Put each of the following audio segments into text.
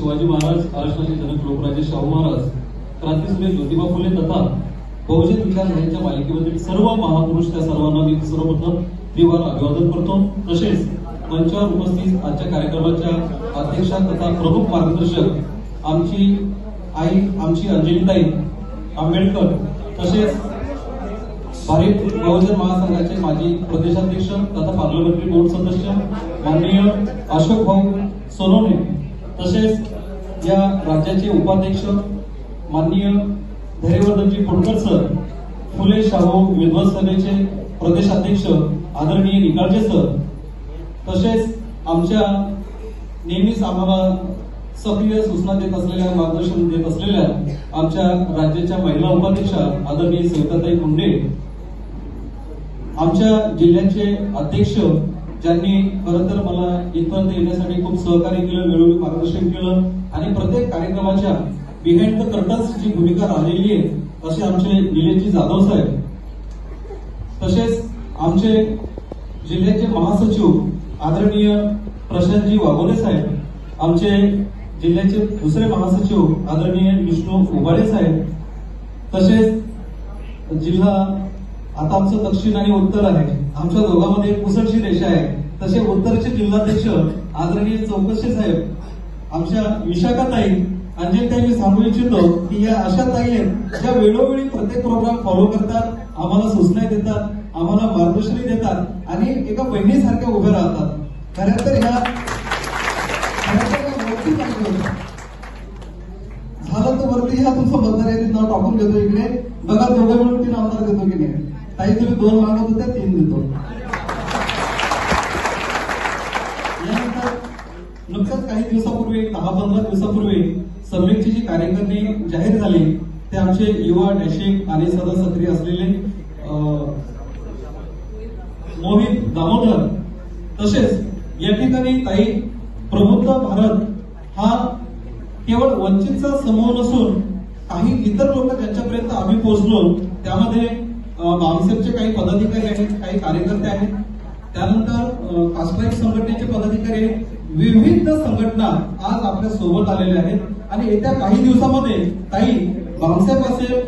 शिवाजी महाराज, महाराष्ट्राचे जनक लोकराजे शाहू महाराज, क्रांतीसूर्य ज्योतिबा फुले तथा बहुजन विचारधारेच्या मालिकेमधील सर्व महापुरुष त्या सर्वांना मी सर्वप्रथम त्रिवार अभिवादन करतो। तसेच मंचावर उपस्थित आजच्या कार्यक्रमाच्या अध्यक्षा तथा प्रमुख मार्गदर्शक आमची आई, आमची अंजलीताई आंबेडकर, तसेच भारत बहुजन महासंघाचे माजी प्रदेशाध्यक्ष तथा पार्लमेंटरी बोर्ड सदस्य माननीय अशोक भाऊ सोनवणे, तसेच या राज्याचे उपाध्यक्ष माननीय धैर्यवर्धनजी फुंडकर सर, फुले शाहू विद्वत सभेचे प्रदेशाध्यक्ष आदरणीय निकाळजे सर, तसेच आमच्या नेहमीच आम्हाला सक्रिय सूचना देत असलेल्या, मार्गदर्शन देत असलेल्या आमच्या राज्याच्या महिला उपाध्यक्षा आदरणीय सविताताई मुंडे, आमच्या जिल्ह्याचे अध्यक्ष ज्यांनी खरं तर मला इथपर्यंत येण्यासाठी खूप सहकार्य केलं, वेळोवेळी मार्गदर्शन केलं आणि प्रत्येक कार्यक्रमाच्या बिहाइंड द कर्टन्स जी भूमिका राहिलेली आहे असे आमचे निलेशजी जाधव साहेब, तसेच आमचे जिल्ह्याचे महासचिव आदरणीय प्रशांतजी वाघोले साहेब, आमचे जिल्ह्याचे दुसरे महासचिव आदरणीय विष्णू उबाळे साहेब, तसेच जिल्हा आता आमचं दक्षिण आणि उत्तर आहे, आमच्या दोघांमध्ये पुसटची रेषा आहे, तसे उत्तरचे जिल्हाध्यक्ष आदरणीय चौकसे साहेब, आमच्या विशाखाताई, अंजलीताई, मी सांगू इच्छितो की या अशा ताई आहेत ज्या वेळोवेळी प्रत्येक प्रोग्राम फॉलो करतात, आम्हाला सूचना देतात, आम्हाला मार्गदर्शन देतात आणि एका बहिणीसारख्या उभ्या राहतात। खरं तर ह्या झालं तर वरती ह्या तुमचं मतदार नाव टाकून घेतो इकडे बघा, दोघं मिळून 3 आमदार देतो की नाही? ताई तुम्ही 2 मागत होत्या, 3 देतो। यानंतर नुकताच काही दिवसापूर्वी 10-15 दिवसापूर्वी समेटची जी कार्यकारिणी जाहीर झाली ते आमचे युवा डॅशिंग आणि सदा सक्रिय असलेले मोहित दामोदर, तसेच या ठिकाणी ताई प्रबुद्ध भारत हा केवळ वंचितचा समूह नसून काही इतर लोक ज्यांच्यापर्यंत आम्ही पोहोचलो त्यामध्ये बामसेपचे काही पदाधिकारी आहेत, काही कार्यकर्ते आहेत, त्यानंतर कास्ट्राईक संघटनेचे पदाधिकारी आहेत, विविध संघटना आज आपल्या सोबत आलेल्या आहेत आणि येत्या काही दिवसामध्ये काही बामसेप असेल,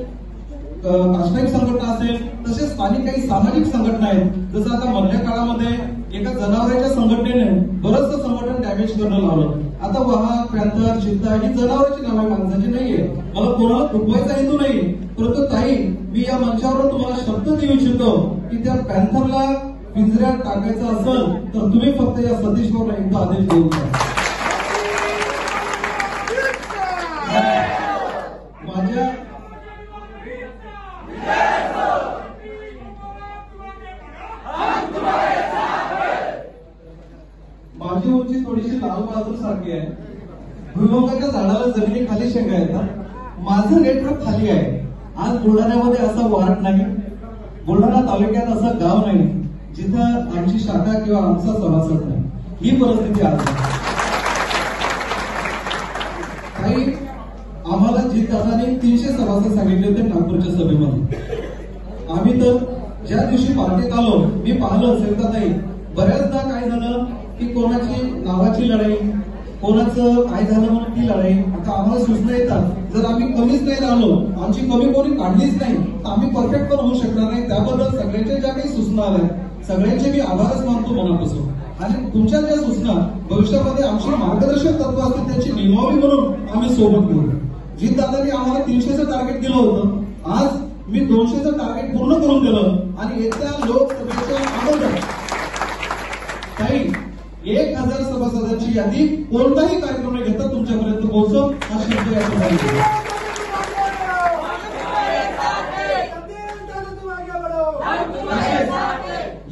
कास्ट्राईक संघटना असेल, तसेच स्थानिक काही सामाजिक संघटना आहेत। जसं आता मधल्या काळामध्ये एका जनावरांच्या संघटनेने बरंचसं संघटन डॅमेज करणं लावलं। आता वाघ, पॅन्थर, चित्ता ही जनावरांची नाव आहे, माणसाची नाहीये। मला कोणाला दुखवायचा हेतू नाही, परंतु ताई मी या मंचावर तुम्हाला शब्द देऊ इच्छितो की त्या पॅन्थरला पिंजऱ्यात टाकायचं असेल तर तुम्ही फक्त या सतीश भाऊला एकदा आदेश देऊ नका। माझी उंची थोडीशी लाल बहादूर सारखी आहे, भुईमुगाच्या झाडाला जमिनीखाली शेंगा येतात, माझं नेटवर्क खाली आहे। आज बुलढाण्यामध्ये असा वार्ड नाही, बुलढाणा तालुक्यात असं गाव नाही जिथं आमची शाखा किंवा आमचा सभासद नाही, ही परिस्थिती आज काही आम्हाला जिल्ह्याने 300 सभासद सांगितले होते नागपूरच्या सभेमध्ये। आम्ही तर ज्या दिवशी पार्टीत आलो मी पाहिलं सविताताई, बऱ्याचदा काय झालं की कोणाची नावाची लढाई, कोणाचं काय झालं म्हणून ती लढाई। आता आम्हाला सूचना येतात, जर आम्ही कमीच नाही राहिलो, आमची कमी कोणी काढलीच नाही तर आम्ही परफेक्ट पण होऊ शकणार नाही। त्याबद्दल सगळ्यांच्या ज्या काही सूचना आल्या सगळ्यांचे मी आभारच मानतो मनापासून आणि तुमच्या ज्या सूचना भविष्यामध्ये आमची मार्गदर्शक तत्व असतील त्याची नियमावली म्हणून आम्ही सोबत घेऊ। जी दादांनी आम्हाला 300चं टार्गेट दिलं होतं, आज मी 200चं टार्गेट पूर्ण करून दिलं आणि येत्या लोकसभेच्या अगोदर काही 1000 सभासदांची यादी कोणताही कार्यक्रम न घेता तुमच्यापर्यंत पोहोचव हा शब्द या ठिकाणी।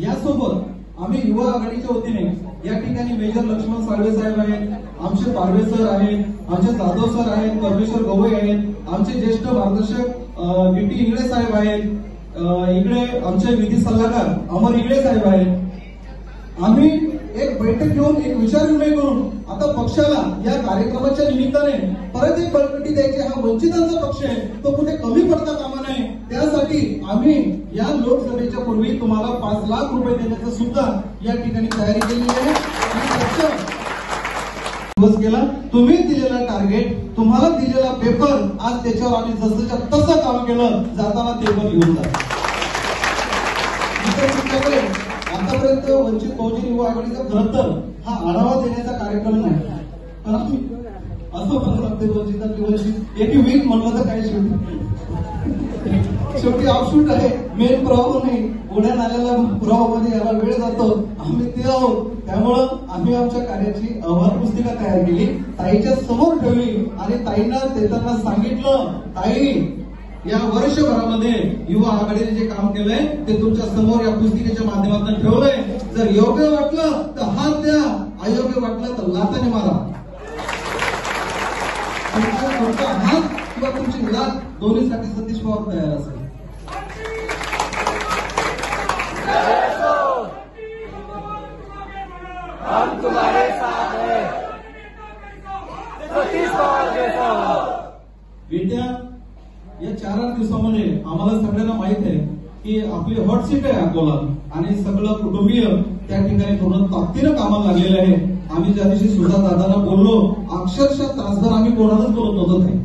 यासोबत आम्ही युवा आघाडीच्या वतीने या ठिकाणी मेजर लक्ष्मण साळवे साहेब आहेत, आमचे पारवे सर आहेत, आमचे जाधव सर आहेत, परमेश्वर गवई आहेत, आमचे ज्येष्ठ मार्गदर्शक बीटी इंगळे साहेब आहेत, इकडे आमचे विधी सल्लागार अमर इंगळे साहेब आहेत। आम्ही एक बैठक घेऊन एक विचारविनिमय करून आता पक्षाला या कार्यक्रमाच्या निमित्ताने परत एक बळकटी द्यायची, हा वंचितांचा पक्ष आहे तो कुठे कमी पडता कामा नये, त्यासाठी आम्ही या लोकसभेच्या पूर्वी तुम्हाला 5 लाख रुपये देण्याचं सुद्धा या ठिकाणी तयारी केलेली आहे। दिवस केला, तुम्ही दिलेला टार्गेट, तुम्हाला दिलेला पेपर, आज त्याच्यावर आम्ही जसंच्या तसं काम केलं. जाताना पेपर घेऊन जा. तुमच्याकडे आतापर्यंत वंचित बहुजन युवा आघाडीचा खरं तर हा आढावा देण्याचा कार्यक्रम नाही, पण आम्ही असं म्हणू लागते वंचित एक वीक म्हणलं तर काय शेवटी ऑफशूट आहे, मेन पुरावा नाही. उड्या नाल्याला पुरावामध्ये याला वेळ जातो, आम्ही ते आहोत. त्यामुळं आम्ही आमच्या कार्याची अहवाल पुस्तिका तयार केली, ताईच्या समोर ठेवली आणि ताईंना देताना सांगितलं, ताई या वर्षभरामध्ये युवा आघाडीने जे काम केलंय ते तुमच्या समोर या पुस्तिकेच्या माध्यमातून ठेवलंय. जर योग्य वाटलं तर हात द्या, अयोग्य वाटलं तर लाथाने मारा. तुमचा हात किंवा तुमची लाथ दोन्हीसाठी सतीश पवार तयार असेल. हम तुम्हारे साथ हैं, सतीश पवार के साथ. येत्या या 4 दिवसामध्ये आम्हाला सगळ्यांना माहित आहे की आपली हॉट सीट आहे अकोला आणि सगळं कुटुंबीय त्या ठिकाणी पूर्ण ताकदीनं कामाला लागलेले आहे. आम्ही त्या दिवशी सुजात दादांना बोललो, अक्षरशः तासभर आम्ही कोणालाच बोलत नव्हतो. नाही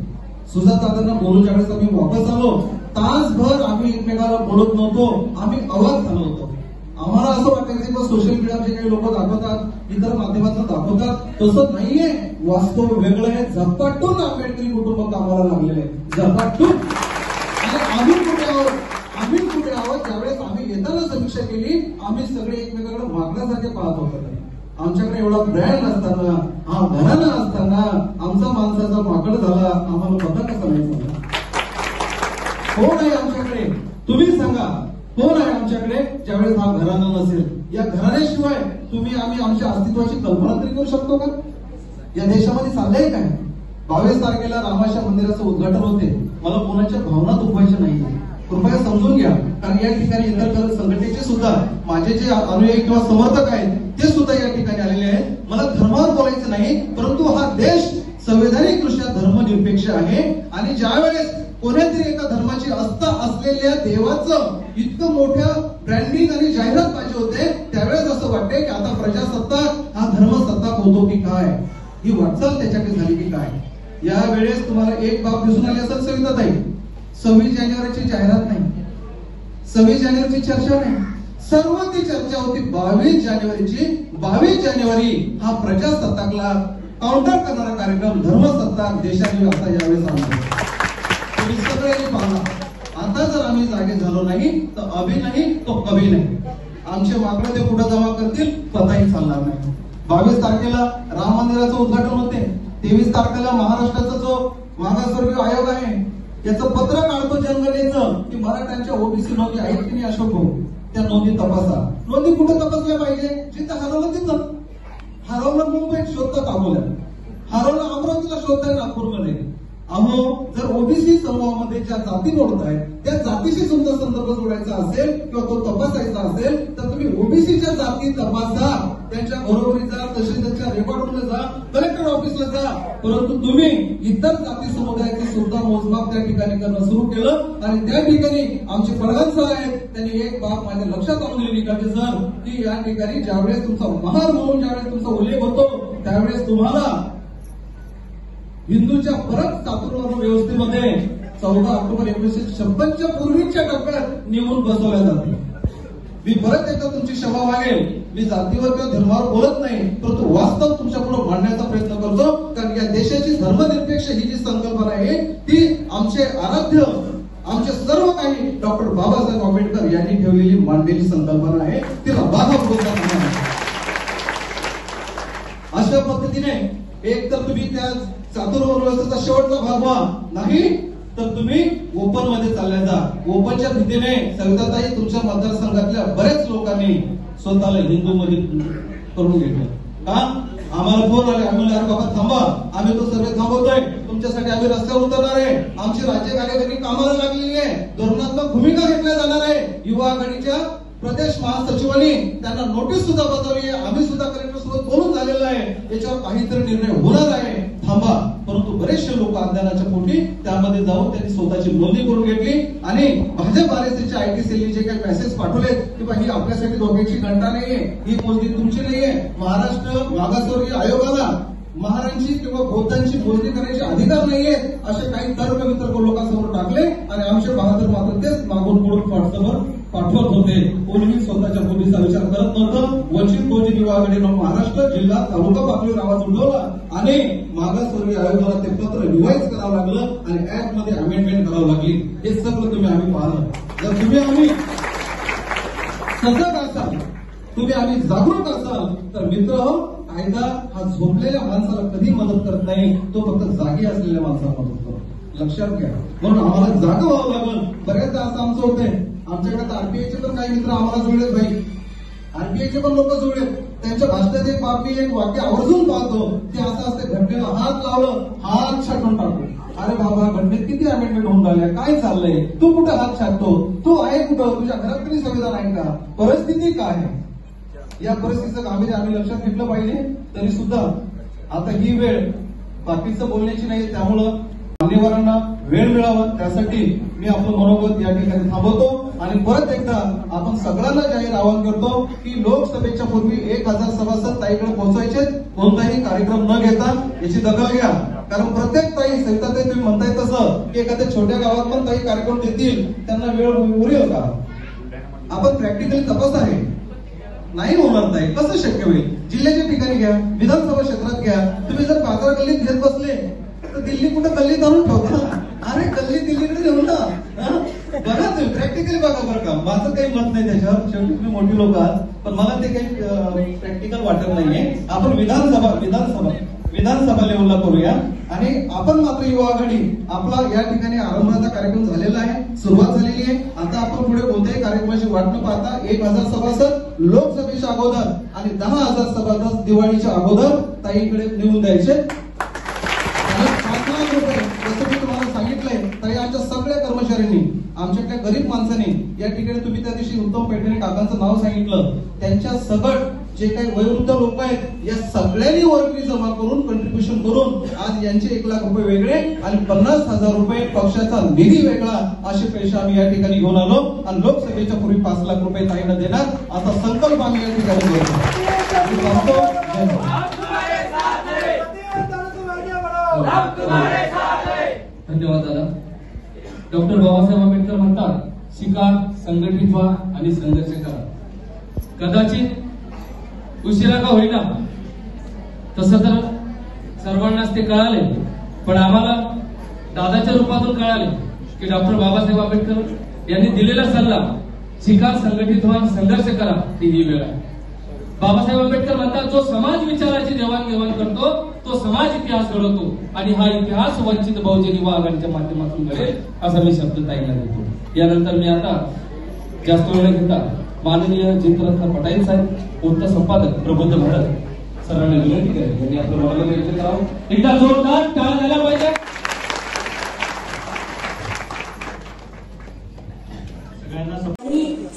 सुजात दादांना बोलून ज्यावेळेस आम्ही वापस आलो, तासभर आम्ही एकमेकाला बोलत नव्हतो, आम्ही आवाज झालो होतो. आम्हाला असं वाटायचं की सोशल मीडियावर जे काही लोक दाखवतात, इतर माध्यमातून दाखवतात, तसं नाहीये. वास्तव वेगळं आहे. झपाटून आंबेडकरी कुटुंब कामाला लागलेले आहे, झपाटून. आणि आम्ही कुठे आहोत ज्यावेळेस आम्ही येताना समीक्षा केली, आम्ही सगळे एकमेकांकडे वागण्यासारखे पाहत होतो. आमच्याकडे एवढा ब्रँड असताना, हा घराणा असताना आमचा माणसाचा माकड झाला, आम्हाला पता कसा नाही झाला. कोण आहे आमच्याकडे तुम्ही सांगा, कोण आहे आमच्याकडे ज्यावेळेस हा घराणा नसेल? या घराण्याशिवाय आम्ही आमच्या अस्तित्वाची कल्पना तरी करू शकतो का? या देशामध्ये चाललंय काय? 22 तारखेला रामाच्या मंदिराचं उद्घाटन होते. मला कोणाच्या भावना दुखवायच्या नाही, कृपया समजून घ्या. कारण या ठिकाणी इतर संघटनेचे सुद्धा माझे जे अनुयायी किंवा समर्थक आहेत ते सुद्धा या ठिकाणी आलेले आहेत. मला धर्मावर बोलायचं नाही, परंतु हा देश संवैधानिक दृष्ट्या धर्मनिरपेक्ष आहे. आणि ज्यावेळेस कोणत्यातरी एका धर्माची आस्था असलेल्या देवाचं इतकं मोठ्या ब्रँडिंग आणि जाहिरात पाहिजे होते, त्यावेळेस असं वाटतंय की आता प्रजासत्ताक हा धर्मसत्ताक होतो की काय, ही वाटचाल त्याच्याकडे झाली की काय. यावेळेस तुम्हाला एक बाब दिसून आली असेल सविताताई, 26 जानेवारीची जाहिरात नाही, 26 जानेवारीची चर्चा नाही, सर्व ती चर्चा होती 22 जानेवारीची. 22 जानेवारी हा प्रजासत्ताकला काउंटर करणारा कार्यक्रम, धर्मसत्ताक देशाने आता यावेळेस आणला. तुम्ही सगळ्यांनी पाहा, आता जर आम्ही जागे झालो नाही तर अभि नाही तो कभी नाही. आमचे माकडे ते कुठं जमा करतील पताही चालणार नाही. 22 तारखेला राम मंदिराचं उद्घाटन होते. 23 तारखेला महाराष्ट्राचा जो मागासवर्गीय आयोग आहे याचं पत्र काढतो जनगणनेचं की मराठ्यांच्या ओबीसी नोंदी आहेत की नाही अशोक भाऊ, त्या नोंदी तपासा. नोंदी कुठे तपासल्या पाहिजे? जिथं हरवलं तिथं. हरवलं मुंबईत शोधतात अकोल्यात, हरवलं अमरावतीला शोधताय नागपूरमध्ये. अहो, जर ओबीसी समूहामध्ये ज्या जाती मोडत आहेत त्या जातीशी तुमचा संदर्भ जोडायचा असेल किंवा तो तपासायचा असेल तर तुम्ही ओबीसीच्या जाती तपासा, त्यांच्या घरोघरी जा, तहसीलदारच्या रेकॉर्डमध्ये जा, कलेक्टर ऑफिसला जा. परंतु तुम्ही इतर जाती समुदायाचे सुद्धा मोजमाप त्या ठिकाणी करणं सुरू केलं आणि त्या ठिकाणी आमचे पडगाम सर आहेत, त्यांनी एक बाब माझ्या लक्षात आणून दिली का सर की या ठिकाणी ज्यावेळेस तुमचा महार म्हणून ज्यावेळेस तुमचा उल्लेख होतो त्यावेळेस तुम्हाला हिंदूच्या परत चातुर्वर्ग व्यवस्थेमध्ये 14 ऑक्टोबर 1956च्या पूर्वीच्या टप्प्यात निवडून बसवल्या जाते. मी परत एकदा तुमची क्षमा मागेल, मी जातीवर किंवा धर्मावर बोलत नाही, परंतु वास्तव तुमच्या पुढे मांडण्याचा प्रयत्न करतो. कारण या देशाची धर्मनिरपेक्ष ही जी संकल्पना आहे ती आमचे आराध्य, आमचे सर्व काही डॉक्टर बाबासाहेब आंबेडकर यांनी ठेवलेली मांडलेली संकल्पना आहे, तिला बाधा बोलता नाही. अशा पद्धतीने एक तर तुम्ही त्या चातुर्वर्ग व्यवस्थेचा शेवटचा भाग व्हा, नाही तर तुम्ही ओपन मध्ये चालल्या जा. ओपनच्या भीतीने सविताताई तुमच्या मतदारसंघातल्या बरेच लोकांनी स्वतःला हिंदू मध्ये करून घेतलं. का? आम्हाला फोन आले, आम्ही अरे बाबा थांबा, आम्ही तो सर्वे थांबवतोय, तुमच्यासाठी आम्ही रस्त्यावर उतरणार आहे, आमची राज्य कार्यकारिणी कामाला लागलेली आहे, धोरणात्मक भूमिका घेतल्या जाणार आहे. युवा आघाडीच्या प्रदेश महासचिवांनी त्यांना नोटीस सुद्धा बजावली आहे, आम्ही सुद्धा कलेक्टर सोबत बोलून झालेलं आहे, याच्यावर काहीतरी निर्णय होणार आहे, थांबा. परंतु बरेचसे लोक अज्ञानाच्या पोटी त्यामध्ये जाऊन त्यांनी स्वतःची नोंदणी करून घेतली आणि भाजप आरएसएसच्या आयटी सेलने जे काही मेसेज पाठवले की ही आपल्यासाठी दोघांची घंटा नाहीये, ही मोदी तुमची नाहीये. महाराष्ट्र मागासवर्गीय आयोगाला महारांची किंवा बौद्धांची मोजणी करायचे अधिकार नाहीये असे काही तर्क वितर्क लोकांसमोर टाकले आणि आमचे बहादूर मात्र तेच मागून पुढून व्हॉट्सअपवर पाठवत होते. कोणीही स्वतःच्या पूर्वीचा विचार करत नव्हतं. वंचित बहुजन युवा आघाडीनं महाराष्ट्र जिल्हा तालुका पातळीवर आवाज उठवला आणि मागासवर्गीय आयोगाला ते पत्र रिवाईज करावं लागलं आणि ऍक्ट मध्ये अमेंडमेंट करावं लागली. हे सगळं आम्ही पाहिलं. जर तुम्ही आम्ही सजग असाल, तुम्ही आम्ही जागरूक असाल तर मित्र, कायदा हा झोपलेल्या माणसाला कधी मदत करत नाही, तो फक्त जागी असलेल्या माणसाला मदत करतो. लक्षात घ्या. म्हणून आम्हाला जागा व्हावं लागलं. बऱ्याचदा असं आमचं होतंय, आमच्याकडे आरपीआयचे पण काही मित्र आम्हाला जुळलेत भाई, आरपीआयचे पण लोक जुळलेत. त्यांच्या भाषणात एक बातमी एक वाक्य आवर्जून पाहतो, ते असं असते, घटनेला हात लावलं हात छाटून टाकतो. अरे बाबा, घटनेत किती अमेंडमेंट होऊन राहिल्या, काय चाललंय, तू कुठे हात छाटतो, तू आहे कुठं, तुझ्या घरात तरी संविधान आहे का, परिस्थिती काय आहे. या परिस्थितीचं गांभीर्य आम्ही लक्षात घेतलं पाहिजे. तरी सुद्धा आता ही वेळ बाकीचं बोलण्याची नाही, त्यामुळं मान्यवरांना वेळ मिळावा त्यासाठी मी आपलं मनोगत या ठिकाणी थांबवतो आणि परत एकदा आपण सगळ्यांना जाहीर आवाहन करतो की लोकसभेच्या पूर्वी 1000 सभासद ताईकडे पोहोचायचे. कोणताही कार्यक्रम न घेता याची दखल घ्या. कारण प्रत्येक ताई, सविताताई तुम्ही म्हणताय तसं की एखाद्या छोट्या गावात पण ताई कार्यक्रम देतील, त्यांना वेळ उरेल का. आपण प्रॅक्टिकली तपास आहे, नाही होणार नाही, कसं शक्य होईल. जिल्ह्याच्या ठिकाणी घ्या, विधानसभा क्षेत्रात घ्या. तुम्ही जर कातळ गल्लीत घेत बसले तर दिल्ली कुठं गल्लीत आणून ठेवता. अरे गल्ली दिल्लीकडे घेऊन ना, बघा तुम्ही प्रॅक्टिकली बघा बरं का. माझं काही मत नाही त्याच्यावर, शेवटी तुम्ही मोठी लोक आहात, पण मला ते काही प्रॅक्टिकल वाटत नाहीये. आपण विधानसभा लेवलला करूया आणि आपण मात्र युवा आघाडी आपला या ठिकाणी आरंभाचा कार्यक्रम झालेला आहे, सुरुवात झालेली आहे. आता आपण पुढे कोणत्याही कार्यक्रमाची वाट न पाहता 1000 सभासद लोकसभेच्या अगोदर आणि 10,000 सभासद दिवाळीच्या अगोदर ताईकडे नेऊन द्यायचे. जसं मी तुम्हाला सांगितलंय, ताई आमच्या सगळ्या कर्मचाऱ्यांनी, आमच्याकडे गरीब माणसांनी या ठिकाणी, तुम्ही त्या दिवशी उत्तम पैठणे काकांचं नाव सांगितलं, त्यांच्या सगळं जे काही वयोवृद्ध लोक आहेत या सगळ्यांनी वर्गणी जमा करून कंट्रीब्युशन करून आज यांचे 1 लाख रुपये वेगळे आणि 50,000 रुपये पक्षाचा निधी वेगळा असे पैसे आम्ही या ठिकाणी घेऊन आलो आणि लोकसभेच्या पूर्वी 5 लाख रुपये ताईंना देणार असा संकल्प आम्ही या ठिकाणी करतो. धन्यवाद दादा. डॉक्टर बाबासाहेब आंबेडकर म्हणतात, शिका, संघटित व्हा आणि संघर्ष करा. कदाचित उशिरा का होईना, तसं तर सर्वांनाच ते कळाले, पण आम्हाला दादाच्या रूपातून कळाले की डॉक्टर बाबासाहेब आंबेडकर यांनी दिलेला सल्ला, शिका, संघटित व्हा, संघर्ष करा, ही वेळ आहे. बाबासाहेब आंबेडकर म्हणतात, जो समाज विचाराची देवाणघेवाण करतो तो समाज इतिहास घडवतो आणि हा इतिहास वंचित बहुजन युवा आघाडीच्या माध्यमातून घडेल असा मी शब्द ताईंना देतो. यानंतर मी आता जास्त वेळ न घेता माननीय जितरत्न पटाईल साहेब, वृत्त संपादक प्रबुद्ध भारत सरांना विनंती करेल यांनी आपलं मार्गदर्शन करावं. एकदा जोरदार टाळ्या झाल्या पाहिजे.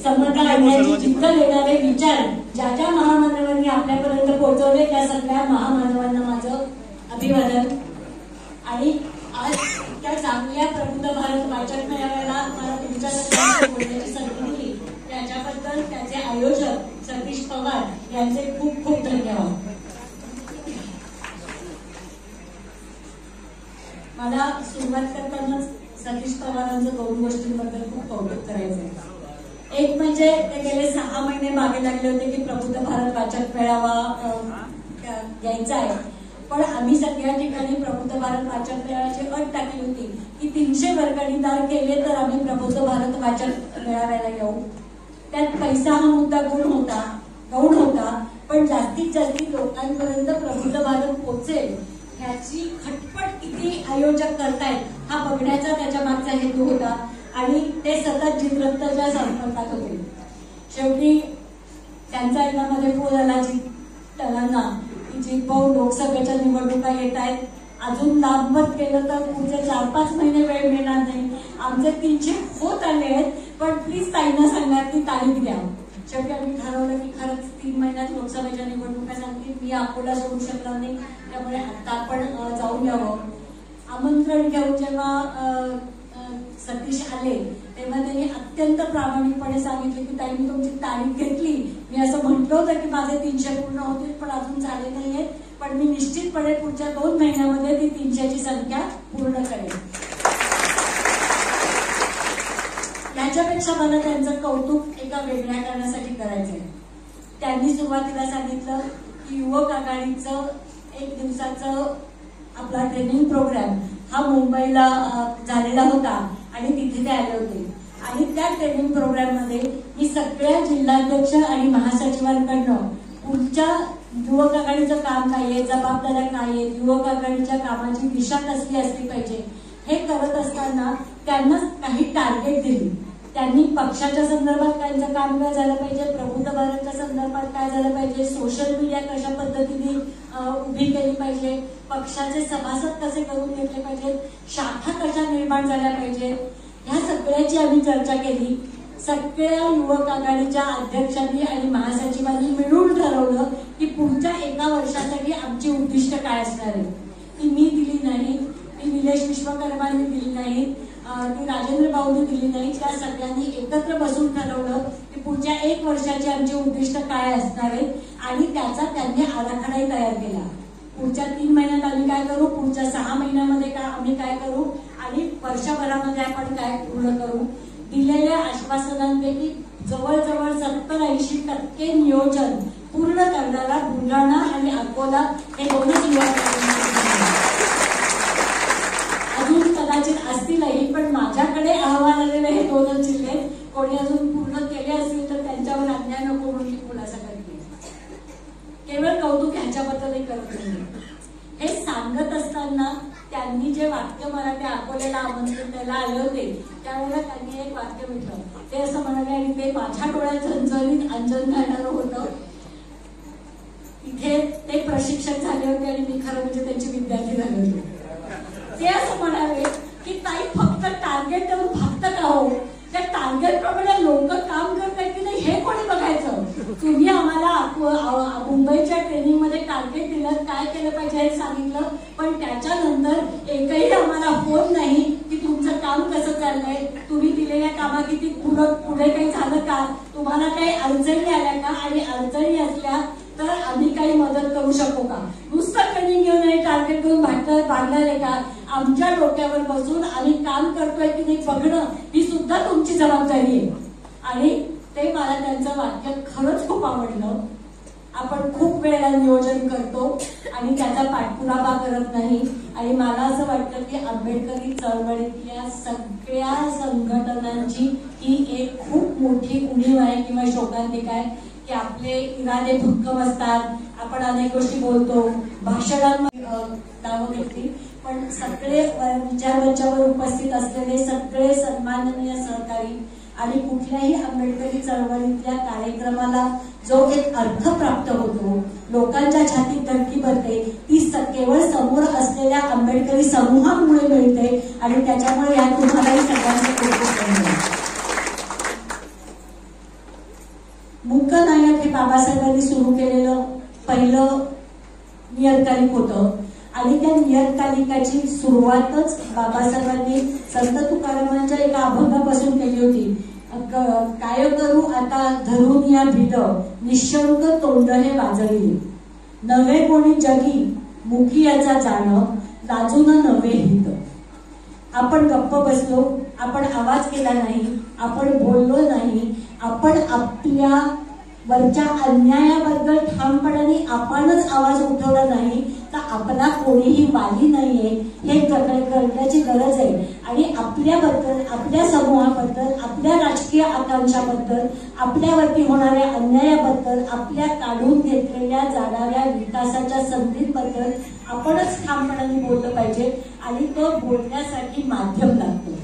समता आणण्याची जिद्द देणारे विचार ज्या ज्या महामानवांनी आपल्यापर्यंत पोहोचवले त्या सगळ्या महामानवांना माझं अभिवादन. आणि आज त्या चांगल्या प्रबुद्ध भारत वाचक मेळाव्याला मला तुमच्याकडे बोलण्याची संधी दिली त्याच्याबद्दल त्याचे आयोजक सतीश पवार यांचे खूप खूप धन्यवाद. मला सुरुवात करतानाच सतीश पवारांचं 2 गोष्टींबद्दल खूप कौतुक करायचं आहे. एक म्हणजे ते गेले 6 महिने मागे लागले होते की प्रबुद्ध भारत वाचक मेळावा घ्यायचा आहे, पण आम्ही सगळ्या ठिकाणी प्रबुद्ध भारत वाचक मेळाव्याची अट टाकली होती की 300 वर्गणीदार केले तर आम्ही प्रबुद्ध भारत वाचक मेळाव्याला येऊ. त्यात पैसा हा मुद्दा गौण होता, पण जास्तीत जास्त लोकांपर्यंत प्रबुद्ध भारत पोहोचेल ह्याची खटपट किती आयोजक करतायत हा बघण्याचा त्याच्या मागचा हेतू होता आणि ते सतत जितरत्नच्या संपर्कात होते. शेवटी त्यांचा एकामध्ये फोन आला जितलांना की जितभाऊ लोकसभेच्या निवडणुका येत आहेत, अजून लांबत गेलं तर पुढचे 4-5 महिने वेळ मिळणार नाही, आमचे 300 होत आले आहेत, पण प्लीज ताईंना सांगा की तारीख द्या. शेवटी आम्ही ठरवलं की खरंच 3 महिन्यात लोकसभेच्या निवडणुका सांगतील. मी अकोला सोडू शकणार नाही, त्यामुळे आता आपण जाऊन यावं. आमंत्रण घेऊन जेव्हा सतीश आले तेव्हा त्यांनी अत्यंत प्रामाणिकपणे सांगितले की ताई मी तुमची तारीख घेतली, मी असं म्हटलं होतं की माझे 300 पूर्ण होतील पण अजून झाले नाहीये, पण मी निश्चितपणे पुढच्या 2 महिन्यामध्ये ती 300ची संख्या पूर्ण करेन. याच्यापेक्षा मला त्यांचं कौतुक एका वेगळ्या कारणासाठी करायचंय. त्यांनी सुरुवातीला सांगितलं की युवक आघाडीचं 1 दिवसाचं आपला ट्रेनिंग प्रोग्राम हा मुंबईला झालेला होता आणि तिथे ते आले होते. आणि त्या ट्रेनिंग प्रोग्राम मध्ये मी सगळ्या जिल्हाध्यक्ष आणि महासचिवांकडनं पुढच्या युवक आघाडीचं काम काय आहे, जबाबदाऱ्या काय आहेत, युवक आघाडीच्या कामाची दिशा कसली असली पाहिजे हे करत असताना त्यांना काही टार्गेट दिली. त्यांनी पक्षाच्या संदर्भात त्यांचं काम काय झालं पाहिजे, प्रबुद्ध भारतच्या संदर्भात काय झालं पाहिजे, सोशल मीडिया कशा पद्धतीने उभी केली पाहिजे, पक्षाचे सभासद कसे करून घेतले पाहिजेत, शाखा कशा निर्माण झाल्या पाहिजेत, ह्या सगळ्याची आम्ही चर्चा केली. सगळ्या युवक आघाडीच्या अध्यक्षांनी आणि महासचिवांनी मिळून ठरवलं की पुढच्या 1 वर्षासाठी आमची उद्दिष्ट काय असणार आहे. ती मी दिली नाही, ती निलेश विश्वकर्मांनी दिली नाही, ती राजेंद्र भाऊंनी दिली नाही. त्या सगळ्यांनी एकत्र बसून ठरवलं की पुढच्या 1 वर्षाची आमची उद्दिष्ट काय असणार आहेत आणि त्याचा त्यांनी आराखडाही तयार केला. पुढच्या 3 महिन्यात आम्ही काय करू, पुढच्या 6 महिन्यामध्ये आम्ही काय करू आणि वर्षभरामध्ये आपण काय पूर्ण करू. दिलेल्या आश्वासनांपैकी जवळजवळ 70-80% नियोजन पूर्ण करणारा बुलढाणा आणि अकोला हे 2च युवक अजून कदाचित असतीलही, पण माझ्याकडे अहवाल आलेले हे 2च जिल्हे. कोणी अजून पूर्ण केले असतील तर त्यांच्यावर अन्याय नको म्हणून मी खुलासा करते. केवळ कौतुक ह्याच्याबद्दलही करत नाही. हे सांगत असताना त्यांनी जे वाक्य मला त्या अकोल्याला आमंत्रित द्यायला आले होते त्यावेळेला त्यांनी एक वाक्य म्हटलं. ते असं म्हणाले आणि ते माझ्या डोळ्यात झणझणीत अंजन घालणारं होतं. तिथे ते प्रशिक्षक झाले होते आणि मी खरं म्हणजे त्यांचे विद्यार्थी झाले होते. ते असं म्हणाले की ताई फक्त टार्गेट देऊन फक्त का हो, त्या टार्गेट प्रमाणे लोक काम करतात की नाही हे कोणी बघायचं. तुम्ही आम्हाला मुंबईच्या ट्रेनिंग मध्ये टार्गेट दिलं, काय केलं पाहिजे हे सांगितलं, पण त्याच्यानंतर एकही आम्हाला फोन नाही की तुमचं काम कसं चाललंय, तुम्ही दिलेल्या कामाकिती पुढे काही झालं का, तुम्हाला काही अडचणी आल्या का आणि अडचणी असल्या तर आम्ही काही मदत करू शकू का. नुसतं ट्रेनिंग घेऊन आणि टार्गेट घेऊन भागणार आहे का. आमच्या डोक्यावर बसून आम्ही काम करतोय की नाही बघणं ही सुद्धा तुमची जबाबदारी आहे. आणि ते मला त्यांचं वाक्य खरंच खूप आवडलं. आपण खूप वेळा नियोजन करतो आणि त्याचा पाठपुरावा करत नाही. आणि मला असं वाटतं की आंबेडकरी चळवळीतल्या सगळ्या संघटनांची ही एक खूप मोठी उणीव आहे किंवा शोकांतिका आहे की आपले इरादे भक्कम असतात, आपण अनेक गोष्टी बोलतो, भाषणांमध्ये नावं घेतली, पण सगळे विचारमंचावर उपस्थित असलेले सगळे सन्माननीय सहकारी आणि कुठल्याही आंबेडकरी चळवळीतल्या कार्यक्रमाला जो एक अर्थ प्राप्त होतो, लोकांच्या छातीत धडकी भरते, ती केवळ समोर असलेल्या आंबेडकरी समूहामुळे मिळते आणि त्याच्यामुळे या तुम्हालाही सगळ्यांचं कौतुक करतो. मूकनायक हे बाबासाहेबांनी सुरू केलेलं पहिलं नियतकालिक होतं आणि त्या नियतकालिकाची सुरुवातच बाबासाहेबांनी संत तुकारामांच्या एका अभंगापासून केली होती. काय करू आता धरून या भीत, निशंक तोंड हे वाजळी, नवे कोणी जगी मुखी याचा जाण, लाजून नवे हित. आपण गप्प बसलो, आपण आवाज केला नाही, आपण बोललो नाही, आपण आपल्या वरच्या अन्यायाबद्दल ठामपणाने आपणच आवाज उठवला नाही तर आपला कोणीही वाली नाहीये हे करण्याची गरज आहे. आणि आपल्याबद्दल, आपल्या समूहाबद्दल, आपल्या राजकीय आकांक्षाबद्दल, आपल्यावरती होणाऱ्या अन्यायाबद्दल, आपल्या काढून घेतलेल्या जाणाऱ्या विकासाच्या संधींबद्दल आपणच ठामपणाने बोललं पाहिजे. आणि तो बोलण्यासाठी माध्यम लागतो.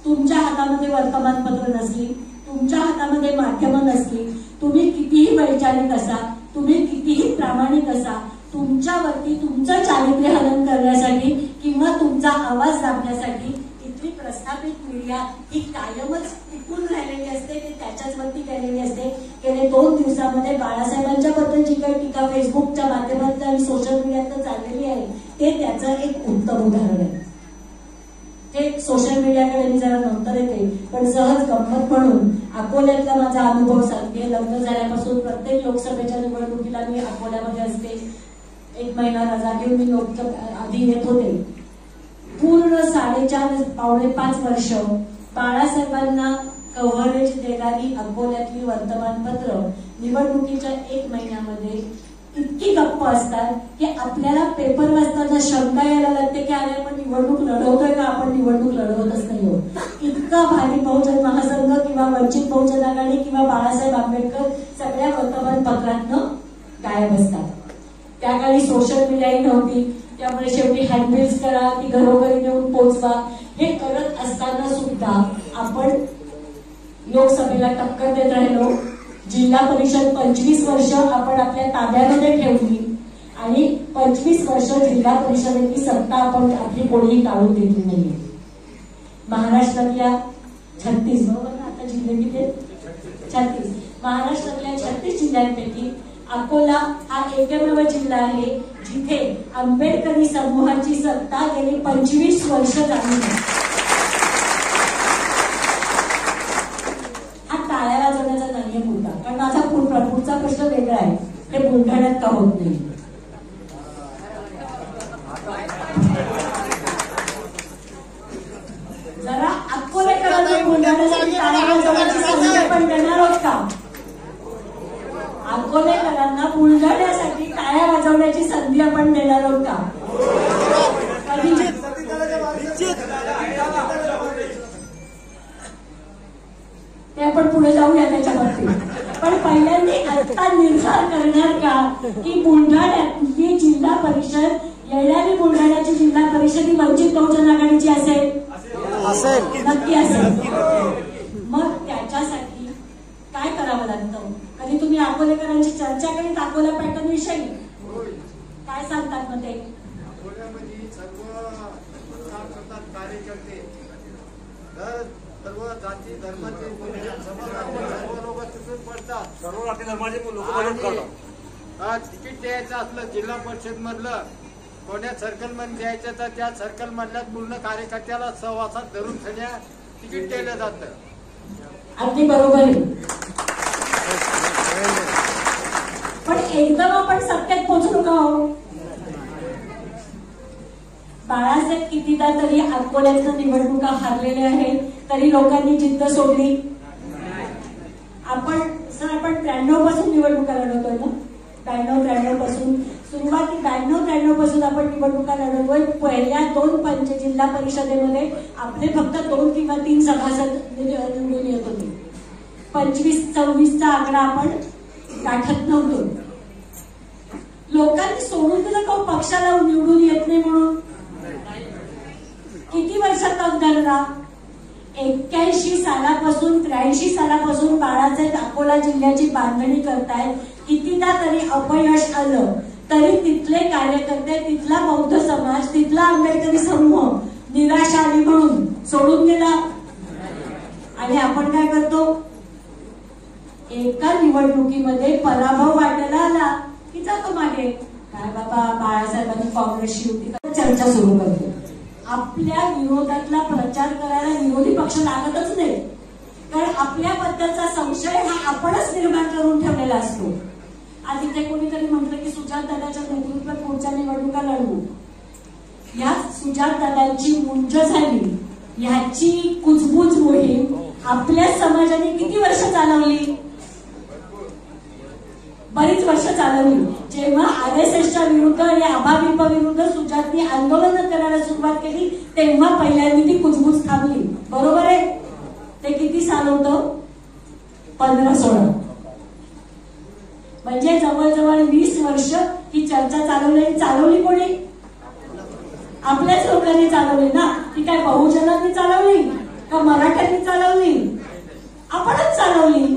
तुमच्या हातामध्ये वर्तमानपत्र नसली, तुमच्या हातामध्ये माध्यमं नसली, तुम्ही कितीही वैचारिक असा, तुम्ही कितीही प्रामाणिक असा, तुमच्यावरती तुमचं चारित्र्य हनन करण्यासाठी किंवा तुमचा आवाज दाबण्यासाठी इथली प्रस्थापित मीडिया ही कायमच टिकून राहिलेली असते, ती त्याच्याच वरती केलेली असते. गेले 2 दिवसामध्ये बाळासाहेबांच्या बद्दल जी काही टीका फेसबुकच्या माध्यमातून आणि सोशल मीडियातून चाललेली आहे ते त्याचं एक उत्तम उदाहरण आहे. हे सोशल मीडियाकडे मी जरा नंतर येते, पण सहज गंमत म्हणून अकोल्यातला माझा अनुभव सांगते. लग्न झाल्यापासून प्रत्येक लोकसभेच्या निवडणुकीला मी अकोल्यामध्ये असते. 1 महिना रजा घेऊन मी आधी येत होते. पूर्ण 4.5 पावणे 5 वर्ष बाळासाहेबांना कव्हरेज देणारी अकोल्यातली वर्तमानपत्र निवडणुकीच्या 1 महिन्यामध्ये इतकी गप्प असतात की आपल्याला पेपर वाचताना शंका यायला लागते की अरे आपण निवडणूक लढवतोय का, आपण निवडणूक लढवतच नाही आहोत. इतका भारी बहुजन महासंघ किंवा वंचित बहुजन आघाडी किंवा बाळासाहेब आंबेडकर सगळ्या वर्तमानपत्रातनं गायब असतात. त्या काळी सोशल मीडियाही नव्हती, त्यामुळे शेवटी हँडबिल्स करा, ती घरोघरी नेऊन पोहोचवा. हे करत असताना सुद्धा आपण लोकसभेला टक्कर देत राहिलो. जिल्हा परिषद 25 वर्ष आपण आपल्या ताब्यामध्ये ठेवली आणि 25 वर्ष जिल्हा परिषदेची सत्ता आपण आपली कोणीही काढून घेतली नाही. महाराष्ट्रातल्या 36 बरोबर ना, आता जिल्हे किती 36, महाराष्ट्रातल्या 36 जिल्ह्यांपैकी अकोला हा एकमेव जिल्हा आहे जिथे आंबेडकरी समूहाची सत्ता गेली 25 वर्ष झाली. हा टाळ्या वाजवण्याचा नाहीये मुद्दा, कारण माझा पुढचा प्रश्न वेगळा आहे. ते बुलढाण्यात का होत नाही? जरा अकोलेकरांना बुलढाण्यासाठी टाळ्या वाजवण्याची संधी पण देणार आहोत का? अकोलेकरांना बुलढाण्यासाठी टाळ्या वाजवण्याची संधी आपण देणार आहोत का? ते आपण पुढे जाऊया त्याच्या बाबतीत. पण पहिल्यांदा आता निर्धार करणार का की बुलढाण्यातली जिल्हा परिषद, येणारी बुलढाण्याची जिल्हा परिषद ही वंचित बहुजन आघाडीची असेल? नक्की असेल. मग त्याच्यासाठी काय करावं लागतं? कधी तुम्ही अकोलेकरांची चर्चा करीत अकोला पॅटर्न विषयी काय सांगतात? मग ते अकोल्यामध्ये सर्व कार्यकर्ते, सर्व जाती धर्माचे सर्व लोक तिथून पडतात. सर्व जाती धर्माचे लोक तिकीट द्यायचं असलं जिल्हा परिषद मधलं कोण्या सर्कल मध्ये द्यायचं तर त्या सर्कल मधल्या पूर्ण कार्यकर्त्याला सहवासात धरून सगळ्या तिकीट दिलं जातं. अगदी बरोबर आहे. पण एकदम आपण सत्यात पोहोचलो का हो? बाळासाहेब कितीदा तरी अकोल्यातल्या निवडणुका हारलेले आहेत, तरी लोकांनी जिद्द सोडली. आपण 93 पासून निवडणुका लढवतोय ना, 92-93 पासून सुरुवाती 92-93 पासून आपण निवडणुका लढवतोय. पहिल्या 2 जिल्हा परिषदेमध्ये आपले फक्त 2 किंवा 3 सभासद निवडून येत होते. 25-26चा आकडा आपण गाठत नव्हतो. लोकांनी सोडून दिलं का पक्षाला निवडून येत नाही म्हणून? किती वर्षात धरला? 81 सालापासून 83 सालापासून बाळासाहेब अकोला जिल्ह्याची बांधणी करतायत. कितीदा तरी अपयश आलं तरी तिथले कार्यकर्ते, तिथला बौद्ध समाज, तिथला आंबेडकरी समूह निराश आली म्हणून सोडून गेला. आणि आपण काय करतो? एका निवडणुकीमध्ये पराभव वाटायला आला की जातो मागे. काय बाबा बाळासाहेबांनी काँग्रेसची युती, चर्चा सुरू करतो. आपल्या विरोधातला प्रचार करायला विरोधी पक्ष लागतच नाही, कारण आपल्याबद्दलचा संशय हा आपणच निर्माण करून ठेवलेला असतो. आज इथे कोणीतरी म्हटलं की सुजातदादाच्या नेतृत्वात पुढच्या निवडणुका लढवू. या सुजातदादांची मुंज झाली, ह्याची कुजबूज मोहीम आपल्या समाजाने किती वर्ष चालवली? बरीच वर्ष चालवली. जेव्हा RSSच्या विरुद्ध आणि आभाविप विरुद्ध सुजातनी आंदोलन करायला सुरुवात केली तेव्हा पहिल्यांदा ती कुजबूज थांबली. बरोबर आहे? ते किती साल होतं? 15-16. म्हणजे जवळजवळ 20 वर्ष ही चर्चा चालवली कोणी? आपल्याच लोकांनी चालवली ना. ती काय बहुजनांनी चालवली का मराठ्यांनी चालवली? आपणच चालवली.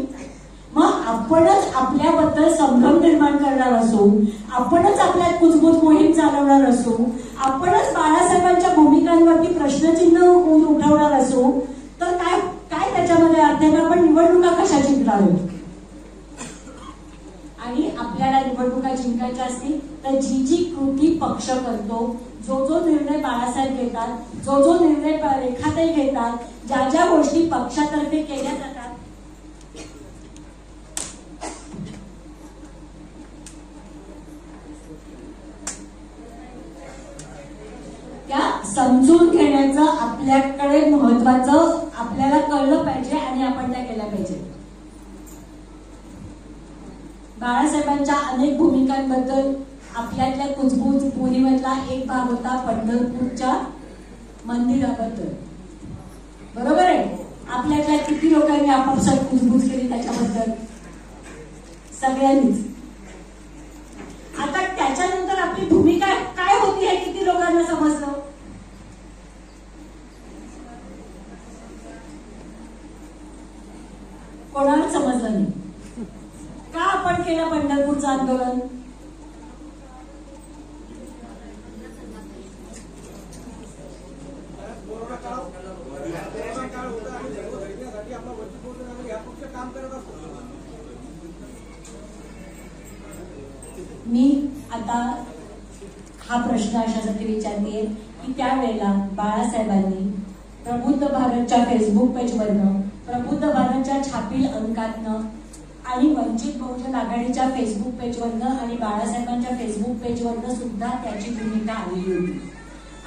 मग आपणच आपल्याबद्दल संभ्रम निर्माण करणार असू, आपणच आपल्या कुजबूज मोहीम चालवणार असू, आपणच बाळासाहेबांच्या भूमिकांवरती प्रश्नचिन्ह उठवणार असू, तर काय काय त्याच्यामध्ये अर्थ आहे? आपण निवडणुका कशा जिंकणार आहोत? आणि आपल्याला निवडणुका जिंकायच्या असतील तर जी जी कृती पक्ष करतो, जो जो निर्णय बाळासाहेब घेतात, जो जो निर्णय रेखाताई घेतात, ज्या ज्या गोष्टी पक्षातर्फे केल्या जातात त्या समजून घेण्याचं आपल्याकडे महत्वाचं आपल्याला कळलं पाहिजे आणि आपण त्या केल्या पाहिजे. बाळासाहेबांच्या अनेक भूमिकांबद्दल आपल्यातल्या कुजबूज मोहिमेतला एक भाग होता पंढरपूरच्या मंदिराबद्दल. बरोबर आहे, आपल्यातल्या किती लोकांनी आपापसात कुजबूज केली त्याच्याबद्दल? सगळ्यांनीच. आता त्याच्यानंतर आपली भूमिका काय होती हे किती लोकांना समजलं? कोणाला समजलं नाही. का आपण केलं पंढरपूरचं आंदोलन? मी आता हा प्रश्न अशासाठी विचारते की त्यावेळेला बाळासाहेबांनी प्रबुद्ध भारतच्या फेसबुक पेजवरनं, प्रबुद्ध भारतच्या छापील अंकातनं आणि वंचित बहुजन आघाडीच्या फेसबुक पेजवरनं आणि बाळासाहेबांच्या फेसबुक पेजवरनं सुद्धा त्याची भूमिका आलेली होती.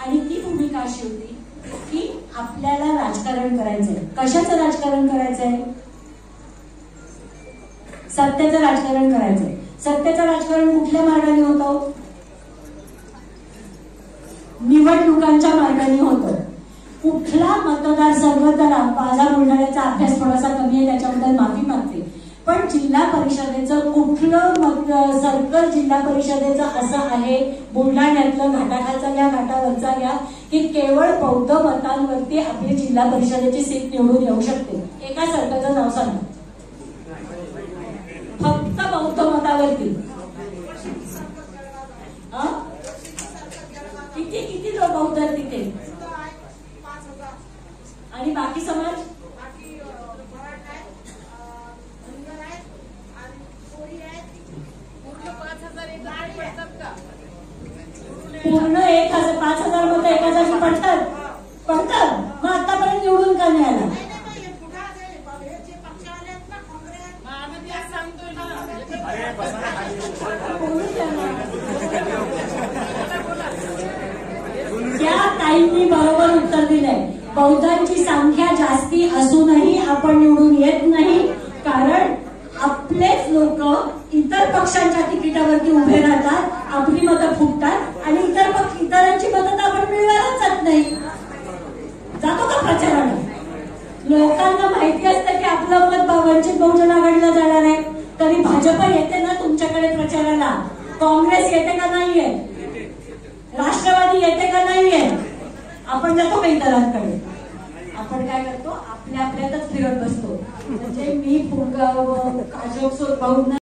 आणि ती भूमिका अशी होती की आपल्याला राजकारण करायचंय. कशाचं राजकारण करायचंय? सत्याचं राजकारण करायचंय. सत्याचं राजकारण कुठल्या मार्गाने होतं? निवडणुकांच्या मार्गाने होतं. कुठला मतदारसंघ, तर माझा बुलढाण्याचा अभ्यास थोडासा कमी आहे त्याच्याबद्दल माफी मागते, पण जिल्हा परिषदेचं कुठलं सर्कल जिल्हा परिषदेचं असं आहे बुलढाण्यातलं, घाटाखालचा घ्या, घाटावरचा घ्या, की केवळ बौद्ध मतांवरती आपली जिल्हा परिषदेची सीट निवडून येऊ शकते? एका सर्कलचं नाव सांगा. फक्त बौद्ध मतावरती. किती किती लोक बौद्ध आहेत तिथे? आणि बाकी समाज? पूर्ण 5,000 मत एका जागी पडतात. मग आतापर्यंत निवडून का नाही आला? त्या ताईंनी बरोबर उत्तर दिलंय. बौद्धांची संख्या जास्ती असूनही आपण निवडून येत नाही, कारण आपलेच लोक इतर पक्षांच्या तिकिटावरती उभे राहतात, आपली मतं फुटतात आणि इतरांची मतं तर आपण मिळवायलाच जात नाही. जातो का प्रचाराला? लोकांना माहिती असतं की आपलं मत वंचित बहुजन आघाडीला जाणार आहे, तरी भाजप येते ना तुमच्याकडे प्रचाराला? काँग्रेस येते का नाहीये? राष्ट्रवादी येते का नाहीये? आपण जातो का इतरांकडे? आपण काय करतो? आपल्या आपल्यातच फिरत बसतो. म्हणजे मी काजोक भाऊ